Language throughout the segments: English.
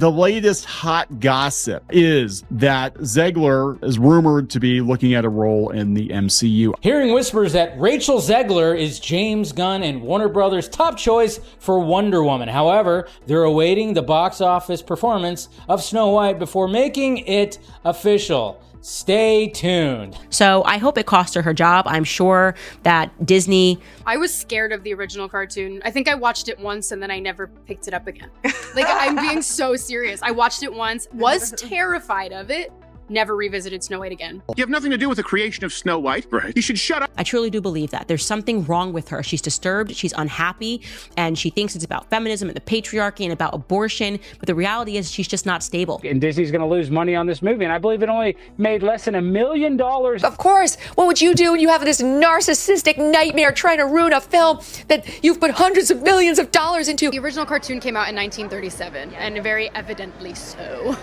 The latest hot gossip is that Zegler is rumored to be looking at a role in the MCU. Hearing whispers that Rachel Zegler is James Gunn and Warner Brothers' top choice for Wonder Woman. However, they're awaiting the box office performance of Snow White before making it official. Stay tuned. So I hope it cost her job. I'm sure that Disney... I was scared of the original cartoon. I think I watched it once and then I never picked it up again. Like, I'm being so serious. I watched it once, was terrified of it, never revisited Snow White again. You have nothing to do with the creation of Snow White. Right. You should shut up. I truly do believe that. There's something wrong with her. She's disturbed, she's unhappy, and she thinks it's about feminism and the patriarchy and about abortion. But the reality is she's just not stable. And Disney's going to lose money on this movie. And I believe it only made less than $1 million. Of course. What would you do when you have this narcissistic nightmare trying to ruin a film that you've put hundreds of millions of dollars into? The original cartoon came out in 1937, and very evidently so.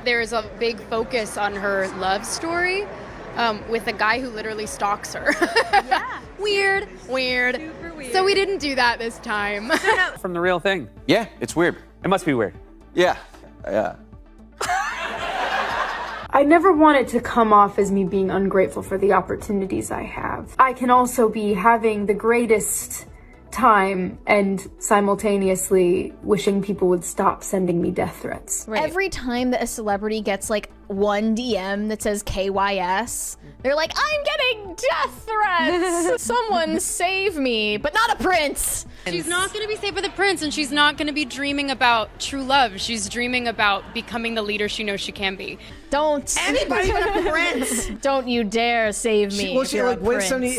There is a big focus on her love story with a guy who literally stalks her. Yeah. Weird. Super weird. So we didn't do that this time. From the real thing. Yeah, it's weird. It must be weird. Yeah. I never want it to come off as me being ungrateful for the opportunities I have. I can also be having the greatest time and simultaneously wishing people would stop sending me death threats. Right. Every time that a celebrity gets like one DM that says KYS, they're like, I'm getting death threats. Someone save me, but not a prince. She's not going to be saved by the prince, and she's not going to be dreaming about true love. She's dreaming about becoming the leader she knows she can be. Don't anybody but a prince. Don't you dare save me.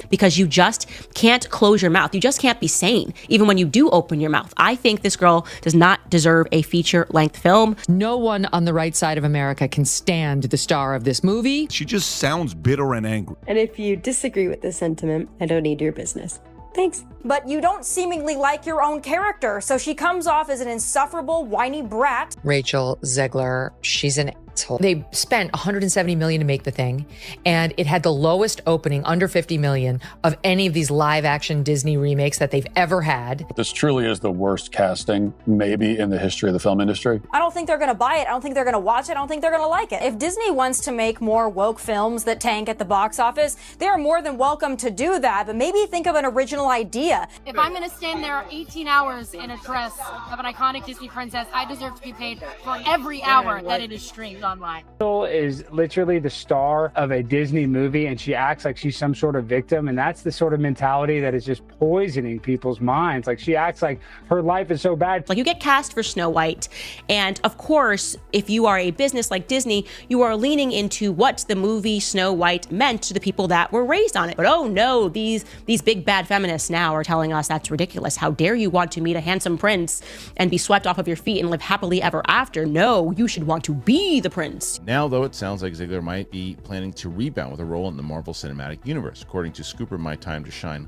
Because you just can't close your mouth. You just can't be sane, even when you do open your mouth. I think this girl does not deserve a feature-length film. No one on the right side of America can stand the star of this movie. She just sounds bitter and angry. And if you disagree with this sentiment, I don't need your business. Thanks. But you don't seemingly like your own character, so she comes off as an insufferable, whiny brat. Rachel Zegler, she's an asshole. They spent $170 million to make the thing, and it had the lowest opening, under $50 million, of any of these live-action Disney remakes that they've ever had. This truly is the worst casting, maybe, in the history of the film industry. I don't think they're going to buy it. I don't think they're going to watch it. I don't think they're going to like it. If Disney wants to make more woke films that tank at the box office, they are more than welcome to do that, but maybe think of an original idea. If I'm going to stand there 18 hours in a dress of an iconic Disney princess, I deserve to be paid for every hour that it is streamed online. Rachel is literally the star of a Disney movie, and she acts like she's some sort of victim, and that's the sort of mentality that is just poisoning people's minds. Like, she acts like her life is so bad. Like, you get cast for Snow White, and of course, if you are a business like Disney, you are leaning into what the movie Snow White meant to the people that were raised on it. But oh no, these big bad feminists now are telling us that's ridiculous. How dare you want to meet a handsome prince and be swept off of your feet and live happily ever after? No, you should want to be the prince. Now, though, it sounds like Zegler might be planning to rebound with a role in the Marvel Cinematic Universe. According to Scooper, My Time to Shine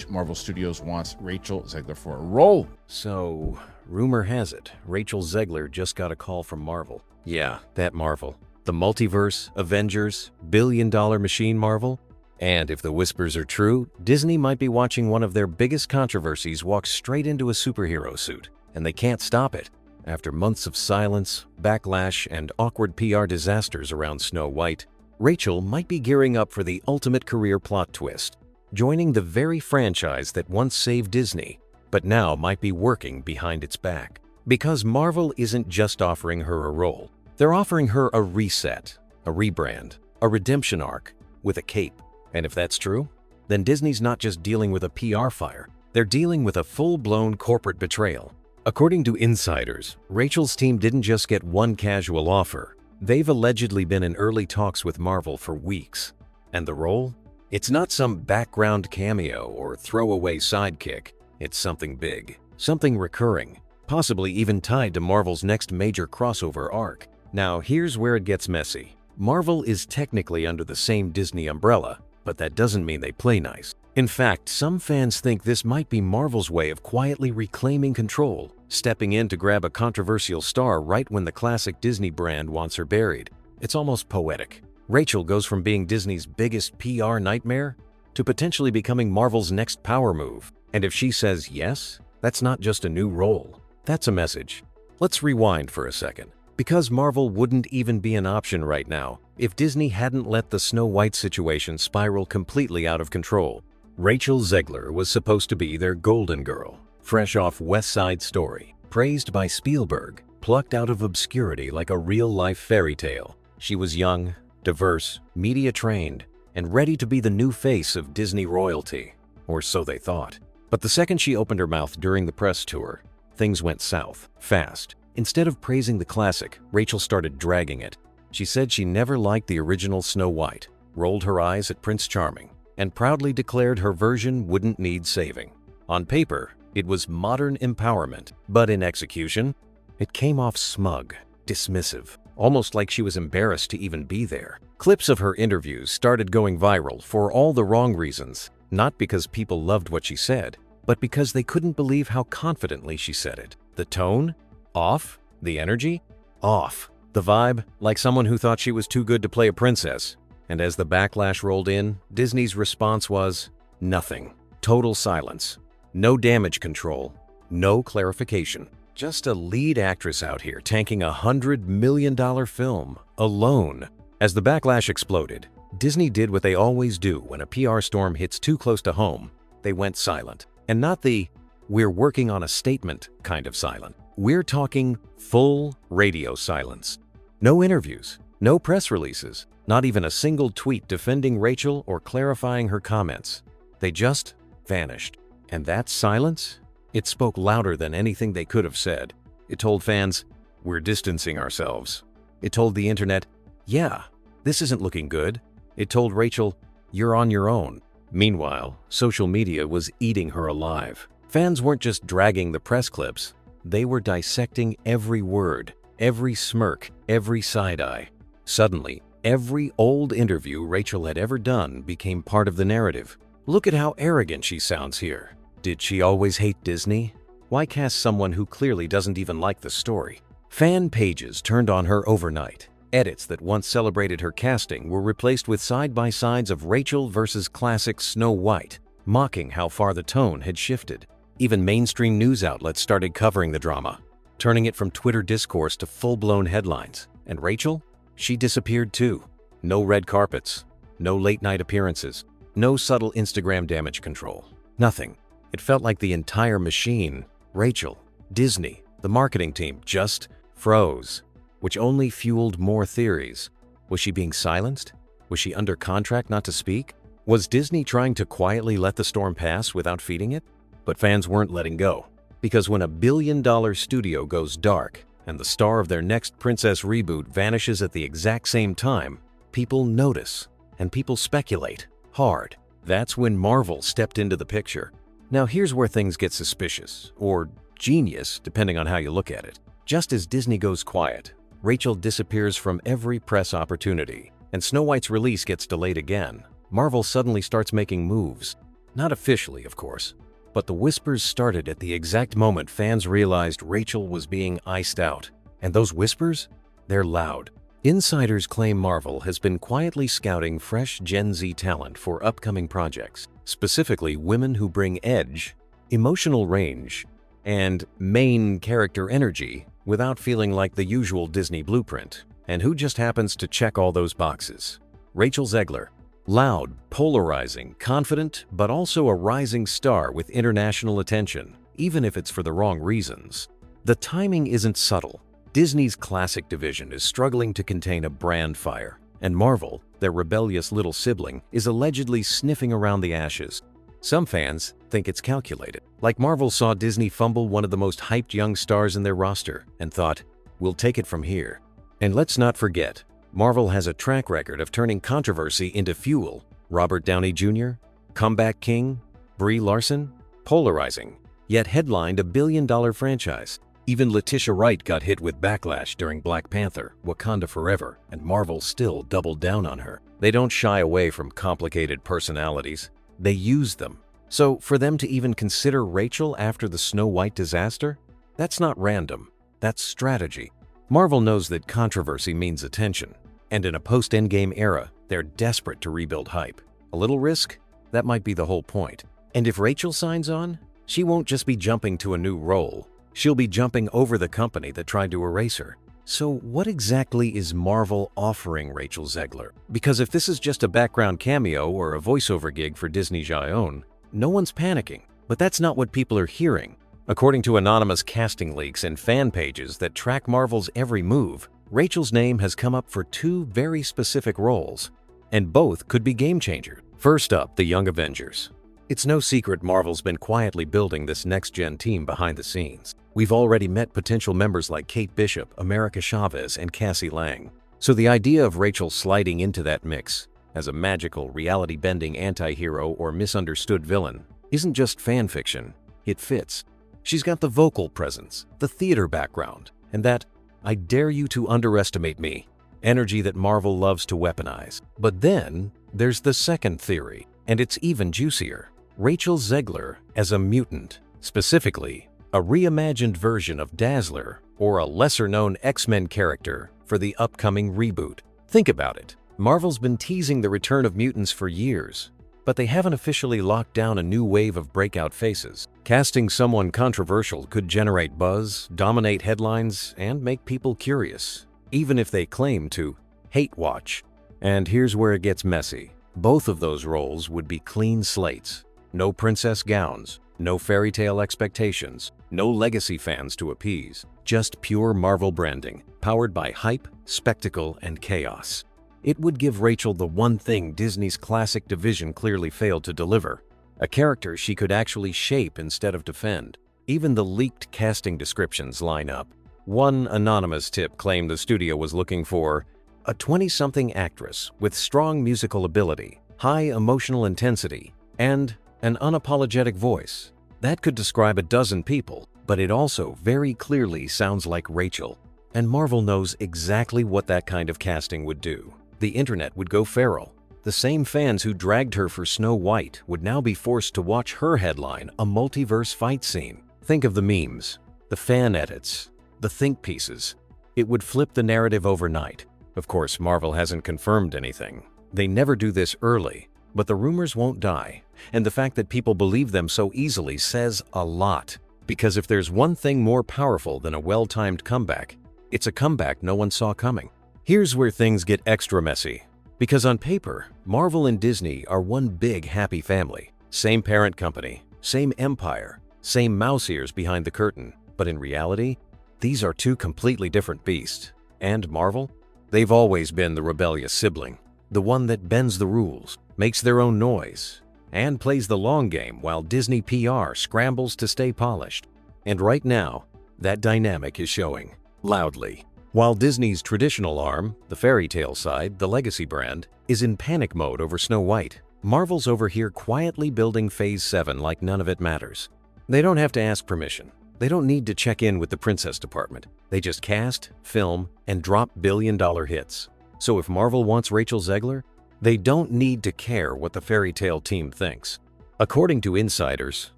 Marvel Studios wants Rachel Zegler for a role. So, rumor has it, Rachel Zegler just got a call from Marvel. Yeah, that Marvel. The multiverse, Avengers, billion-dollar machine Marvel. And if the whispers are true, Disney might be watching one of their biggest controversies walk straight into a superhero suit, and they can't stop it. After months of silence, backlash, and awkward PR disasters around Snow White, Rachel might be gearing up for the ultimate career plot twist, joining the very franchise that once saved Disney, but now might be working behind its back. Because Marvel isn't just offering her a role, they're offering her a reset, a rebrand, a redemption arc, with a cape. And if that's true, then Disney's not just dealing with a PR fire, they're dealing with a full-blown corporate betrayal. According to insiders, Rachel's team didn't just get one casual offer. They've allegedly been in early talks with Marvel for weeks. And the role? It's not some background cameo or throwaway sidekick. It's something big, something recurring, possibly even tied to Marvel's next major crossover arc. Now, here's where it gets messy. Marvel is technically under the same Disney umbrella, but that doesn't mean they play nice. In fact, some fans think this might be Marvel's way of quietly reclaiming control, stepping in to grab a controversial star right when the classic Disney brand wants her buried. It's almost poetic. Rachel goes from being Disney's biggest PR nightmare to potentially becoming Marvel's next power move. And if she says yes, that's not just a new role. That's a message. Let's rewind for a second. Because Marvel wouldn't even be an option right now if Disney hadn't let the Snow White situation spiral completely out of control. Rachel Zegler was supposed to be their golden girl, fresh off West Side Story, praised by Spielberg, plucked out of obscurity like a real-life fairy tale. She was young, diverse, media-trained, and ready to be the new face of Disney royalty, or so they thought. But the second she opened her mouth during the press tour, things went south, fast. Instead of praising the classic, Rachel started dragging it. She said she never liked the original Snow White, rolled her eyes at Prince Charming, and proudly declared her version wouldn't need saving. On paper, it was modern empowerment, but in execution, it came off smug, dismissive, almost like she was embarrassed to even be there. Clips of her interviews started going viral for all the wrong reasons, not because people loved what she said, but because they couldn't believe how confidently she said it. The tone? Off. The energy? Off. The vibe? Like someone who thought she was too good to play a princess. And as the backlash rolled in, Disney's response was nothing. Total silence. No damage control. No clarification. Just a lead actress out here tanking a $100 million film alone. As the backlash exploded, Disney did what they always do when a PR storm hits too close to home. They went silent. And not the "we're working on a statement" kind of silent. We're talking full radio silence. No interviews, no press releases, not even a single tweet defending Rachel or clarifying her comments. They just vanished. And that silence? It spoke louder than anything they could have said. It told fans, we're distancing ourselves. It told the internet, yeah, this isn't looking good. It told Rachel, you're on your own. Meanwhile, social media was eating her alive. Fans weren't just dragging the press clips. They were dissecting every word, every smirk, every side-eye. Suddenly, every old interview Rachel had ever done became part of the narrative. Look at how arrogant she sounds here. Did she always hate Disney? Why cast someone who clearly doesn't even like the story? Fan pages turned on her overnight. Edits that once celebrated her casting were replaced with side-by-sides of Rachel versus classic Snow White, mocking how far the tone had shifted. Even mainstream news outlets started covering the drama, turning it from Twitter discourse to full-blown headlines. And Rachel? She disappeared too. No red carpets, no late-night appearances, no subtle Instagram damage control. Nothing. It felt like the entire machine, Rachel, Disney, the marketing team, just froze, which only fueled more theories. Was she being silenced? Was she under contract not to speak? Was Disney trying to quietly let the storm pass without feeding it? But fans weren't letting go, because when a billion-dollar studio goes dark and the star of their next princess reboot vanishes at the exact same time, people notice, and people speculate hard. That's when Marvel stepped into the picture. Now here's where things get suspicious, or genius, depending on how you look at it. Just as Disney goes quiet, Rachel disappears from every press opportunity, and Snow White's release gets delayed again. Marvel suddenly starts making moves. Not officially, of course. But the whispers started at the exact moment fans realized Rachel was being iced out. And those whispers? They're loud. Insiders claim Marvel has been quietly scouting fresh Gen Z talent for upcoming projects, specifically women who bring edge, emotional range, and main character energy without feeling like the usual Disney blueprint. And who just happens to check all those boxes? Rachel Zegler. Loud, polarizing, confident, but also a rising star with international attention, even if it's for the wrong reasons. The timing isn't subtle. Disney's classic division is struggling to contain a brand fire, and Marvel, their rebellious little sibling, is allegedly sniffing around the ashes. Some fans think it's calculated, like Marvel saw Disney fumble one of the most hyped young stars in their roster and thought, we'll take it from here. And let's not forget, Marvel has a track record of turning controversy into fuel. Robert Downey Jr., Comeback King, Brie Larson, polarizing, yet headlined a billion-dollar franchise. Even Letitia Wright got hit with backlash during Black Panther, Wakanda Forever, and Marvel still doubled down on her. They don't shy away from complicated personalities. They use them. So for them to even consider Rachel after the Snow White disaster? That's not random. That's strategy. Marvel knows that controversy means attention. And in a post-Endgame era, they're desperate to rebuild hype. A little risk? That might be the whole point. And if Rachel signs on, she won't just be jumping to a new role. She'll be jumping over the company that tried to erase her. So what exactly is Marvel offering Rachel Zegler? Because if this is just a background cameo or a voiceover gig for Disney's own, no one's panicking. But that's not what people are hearing. According to anonymous casting leaks and fan pages that track Marvel's every move, Rachel's name has come up for 2 very specific roles, and both could be game changers. First up, the Young Avengers. It's no secret Marvel's been quietly building this next-gen team behind the scenes. We've already met potential members like Kate Bishop, America Chavez, and Cassie Lang. So the idea of Rachel sliding into that mix as a magical, reality-bending anti-hero or misunderstood villain isn't just fan fiction, it fits. She's got the vocal presence, the theater background, and that "I dare you to underestimate me" energy that Marvel loves to weaponize. But then there's the second theory, and it's even juicier. Rachel Zegler as a mutant, specifically a reimagined version of Dazzler or a lesser-known X-Men character for the upcoming reboot. Think about it. Marvel's been teasing the return of mutants for years, but they haven't officially locked down a new wave of breakout faces. Casting someone controversial could generate buzz, dominate headlines, and make people curious, even if they claim to hate watch. And here's where it gets messy. Both of those roles would be clean slates. No princess gowns, no fairy tale expectations, no legacy fans to appease. Just pure Marvel branding, powered by hype, spectacle, and chaos. It would give Rachel the one thing Disney's classic division clearly failed to deliver, a character she could actually shape instead of defend. Even the leaked casting descriptions line up. One anonymous tip claimed the studio was looking for a 20-something actress with strong musical ability, high emotional intensity, and an unapologetic voice. That could describe a dozen people, but it also very clearly sounds like Rachel. And Marvel knows exactly what that kind of casting would do. The internet would go feral. The same fans who dragged her for Snow White would now be forced to watch her headline a multiverse fight scene. Think of the memes, the fan edits, the think pieces. It would flip the narrative overnight. Of course, Marvel hasn't confirmed anything. They never do this early, but the rumors won't die. And the fact that people believe them so easily says a lot. Because if there's one thing more powerful than a well-timed comeback, it's a comeback no one saw coming. Here's where things get extra messy. Because on paper, Marvel and Disney are one big happy family. Same parent company, same empire, same mouse ears behind the curtain. But in reality, these are 2 completely different beasts. And Marvel? They've always been the rebellious sibling. The one that bends the rules, makes their own noise, and plays the long game while Disney PR scrambles to stay polished. And right now, that dynamic is showing loudly. While Disney's traditional arm, the fairy tale side, the legacy brand, is in panic mode over Snow White, Marvel's over here quietly building Phase 7 like none of it matters. They don't have to ask permission. They don't need to check in with the princess department. They just cast, film, and drop billion-dollar hits. So if Marvel wants Rachel Zegler, they don't need to care what the fairy tale team thinks. According to insiders,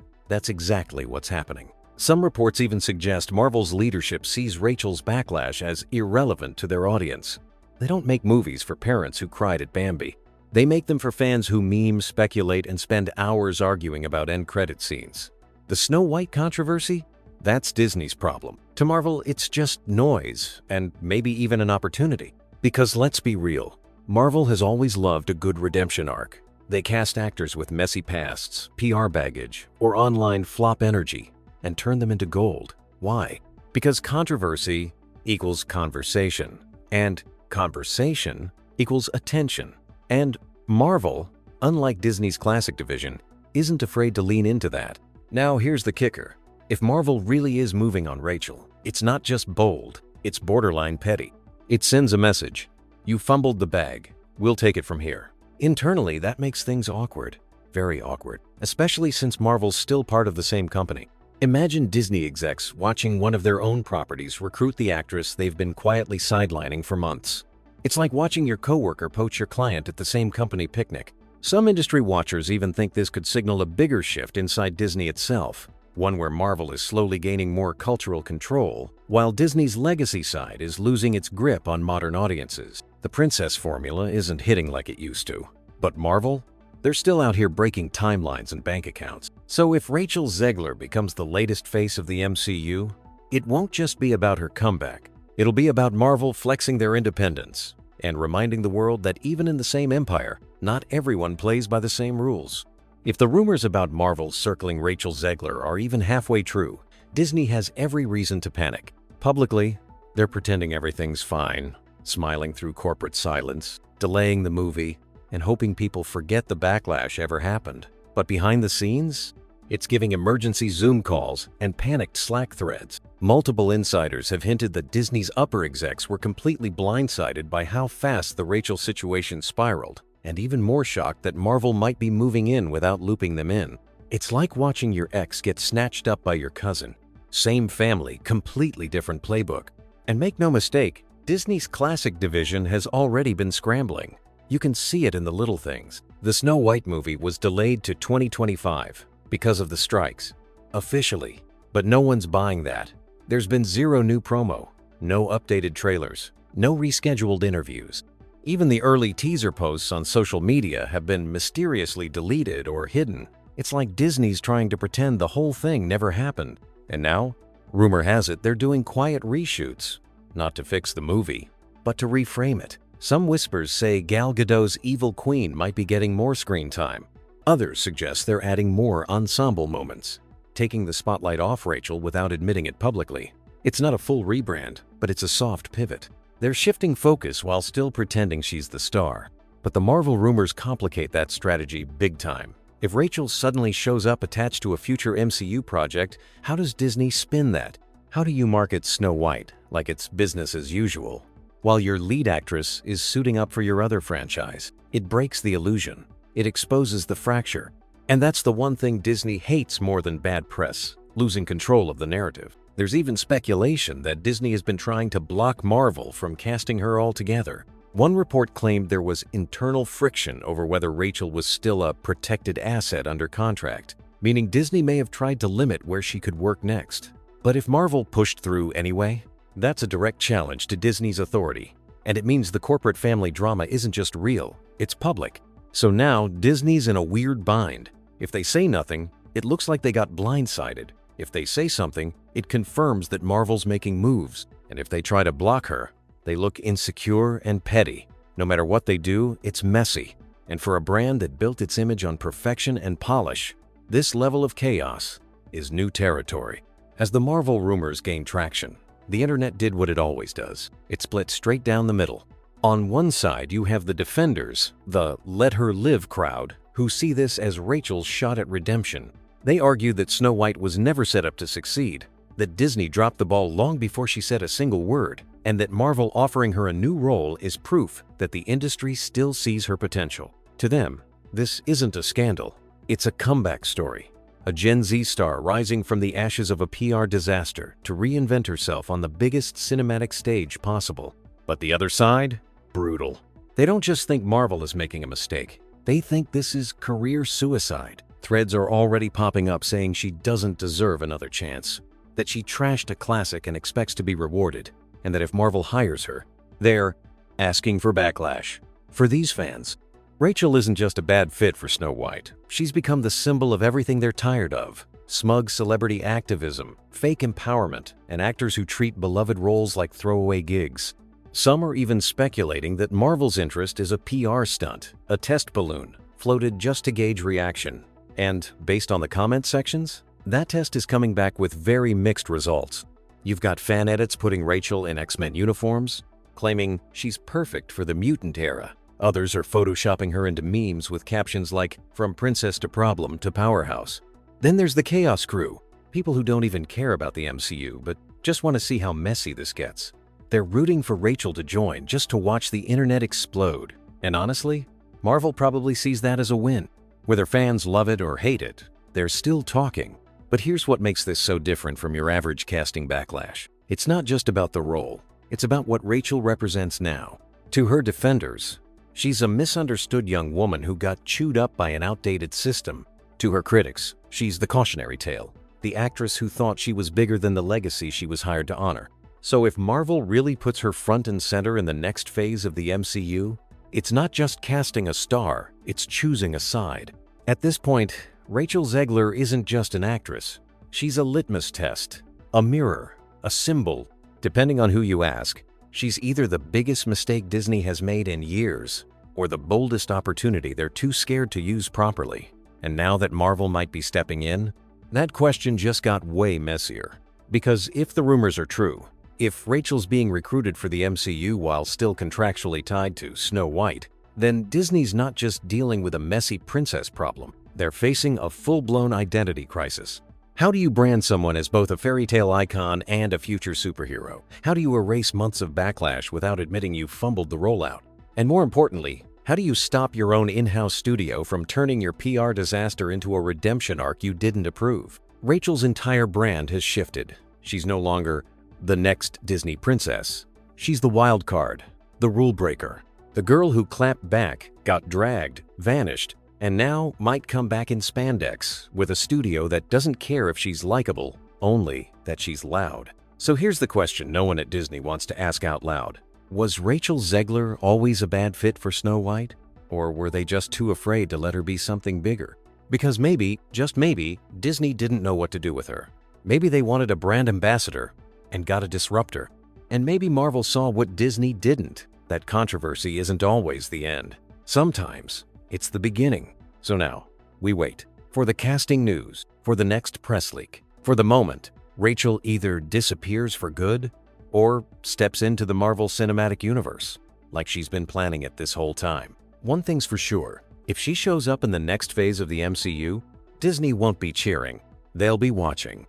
that's exactly what's happening. Some reports even suggest Marvel's leadership sees Rachel's Backlash as irrelevant to their audience. They don't make movies for parents who cried at Bambi. They make them for fans who meme, speculate, and spend hours arguing about end credit scenes. The Snow White controversy? That's Disney's problem. To Marvel, it's just noise, and maybe even an opportunity. Because let's be real, Marvel has always loved a good redemption arc. They cast actors with messy pasts, PR baggage, or online flop energy, and turn them into gold. Why? Because controversy equals conversation, and conversation equals attention. And Marvel, unlike Disney's classic division, isn't afraid to lean into that. Now here's the kicker. If Marvel really is moving on Rachel, it's not just bold, it's borderline petty. It sends a message. You fumbled the bag. We'll take it from here. Internally, that makes things awkward. Very awkward. Especially since Marvel's still part of the same company. Imagine Disney execs watching one of their own properties recruit the actress they've been quietly sidelining for months. It's like watching your coworker poach your client at the same company picnic. Some industry watchers even think this could signal a bigger shift inside Disney itself. One where Marvel is slowly gaining more cultural control, while Disney's legacy side is losing its grip on modern audiences. The princess formula isn't hitting like it used to. But Marvel? They're still out here breaking timelines and bank accounts. So if Rachel Zegler becomes the latest face of the MCU, it won't just be about her comeback. It'll be about Marvel flexing their independence and reminding the world that even in the same empire, not everyone plays by the same rules. If the rumors about Marvel circling Rachel Zegler are even halfway true, Disney has every reason to panic. Publicly, they're pretending everything's fine, smiling through corporate silence, delaying the movie, and hoping people forget the backlash ever happened. But behind the scenes, it's giving emergency Zoom calls and panicked Slack threads. Multiple insiders have hinted that Disney's upper execs were completely blindsided by how fast the Rachel situation spiraled, and even more shocked that Marvel might be moving in without looping them in. It's like watching your ex get snatched up by your cousin. Same family, completely different playbook. And make no mistake, Disney's classic division has already been scrambling. You can see it in the little things. The Snow White movie was delayed to 2025 because of the strikes. Officially. But no one's buying that. There's been zero new promo, no updated trailers, no rescheduled interviews. Even the early teaser posts on social media have been mysteriously deleted or hidden. It's like Disney's trying to pretend the whole thing never happened. And now, rumor has it they're doing quiet reshoots, not to fix the movie, but to reframe it. Some whispers say Gal Gadot's evil queen might be getting more screen time. Others suggest they're adding more ensemble moments, taking the spotlight off Rachel without admitting it publicly. It's not a full rebrand, but it's a soft pivot. They're shifting focus while still pretending she's the star. But the Marvel rumors complicate that strategy big time. If Rachel suddenly shows up attached to a future MCU project, how does Disney spin that? How do you market Snow White like it's business as usual, while your lead actress is suiting up for your other franchise? It breaks the illusion. It exposes the fracture. And that's the one thing Disney hates more than bad press, losing control of the narrative. There's even speculation that Disney has been trying to block Marvel from casting her altogether. One report claimed there was internal friction over whether Rachel was still a protected asset under contract, meaning Disney may have tried to limit where she could work next. But if Marvel pushed through anyway, that's a direct challenge to Disney's authority. And it means the corporate family drama isn't just real, it's public. So now Disney's in a weird bind. If they say nothing, it looks like they got blindsided. If they say something, it confirms that Marvel's making moves. And if they try to block her, they look insecure and petty. No matter what they do, it's messy. And for a brand that built its image on perfection and polish, this level of chaos is new territory. As the Marvel rumors gained traction, the internet did what it always does. It split straight down the middle. On one side, you have the defenders, the let her live crowd, who see this as Rachel's shot at redemption. They argue that Snow White was never set up to succeed, that Disney dropped the ball long before she said a single word, and that Marvel offering her a new role is proof that the industry still sees her potential. To them, this isn't a scandal. It's a comeback story. A Gen Z star rising from the ashes of a PR disaster to reinvent herself on the biggest cinematic stage possible. But the other side? Brutal. They don't just think Marvel is making a mistake. They think this is career suicide. Threads are already popping up saying she doesn't deserve another chance, that she trashed a classic and expects to be rewarded, and that if Marvel hires her, they're asking for backlash. For these fans, Rachel isn't just a bad fit for Snow White. She's become the symbol of everything they're tired of. Smug celebrity activism, fake empowerment, and actors who treat beloved roles like throwaway gigs. Some are even speculating that Marvel's interest is a PR stunt, a test balloon, floated just to gauge reaction. And based on the comment sections, that test is coming back with very mixed results. You've got fan edits putting Rachel in X-Men uniforms, claiming she's perfect for the mutant era. Others are photoshopping her into memes with captions like, "From princess to problem to powerhouse." Then there's the Chaos Crew, people who don't even care about the MCU, but just want to see how messy this gets. They're rooting for Rachel to join just to watch the internet explode. And honestly, Marvel probably sees that as a win. Whether fans love it or hate it, they're still talking. But here's what makes this so different from your average casting backlash. It's not just about the role, it's about what Rachel represents now. To her defenders, she's a misunderstood young woman who got chewed up by an outdated system. To her critics, she's the cautionary tale, the actress who thought she was bigger than the legacy she was hired to honor. So if Marvel really puts her front and center in the next phase of the MCU, it's not just casting a star, it's choosing a side. At this point, Rachel Zegler isn't just an actress. She's a litmus test, a mirror, a symbol, Depending on who you ask, she's either the biggest mistake Disney has made in years or the boldest opportunity they're too scared to use properly. And now that Marvel might be stepping in, that question just got way messier. Because if the rumors are true, if Rachel's being recruited for the MCU while still contractually tied to Snow White, then Disney's not just dealing with a messy princess problem, they're facing a full-blown identity crisis. How do you brand someone as both a fairy tale icon and a future superhero? How do you erase months of backlash without admitting you fumbled the rollout? And more importantly, how do you stop your own in-house studio from turning your PR disaster into a redemption arc you didn't approve? Rachel's entire brand has shifted. She's no longer the next Disney princess. She's the wild card, the rule breaker, the girl who clapped back, got dragged, vanished, and now might come back in spandex with a studio that doesn't care if she's likable, only that she's loud. So here's the question no one at Disney wants to ask out loud. Was Rachel Zegler always a bad fit for Snow White? Or were they just too afraid to let her be something bigger? Because maybe, just maybe, Disney didn't know what to do with her. Maybe they wanted a brand ambassador and got a disruptor. And maybe Marvel saw what Disney didn't, that controversy isn't always the end. Sometimes it's the beginning. So now, we wait for the casting news, for the next press leak, for the moment Rachel either disappears for good or steps into the Marvel Cinematic Universe, like she's been planning it this whole time. One thing's for sure, if she shows up in the next phase of the MCU, Disney won't be cheering, they'll be watching.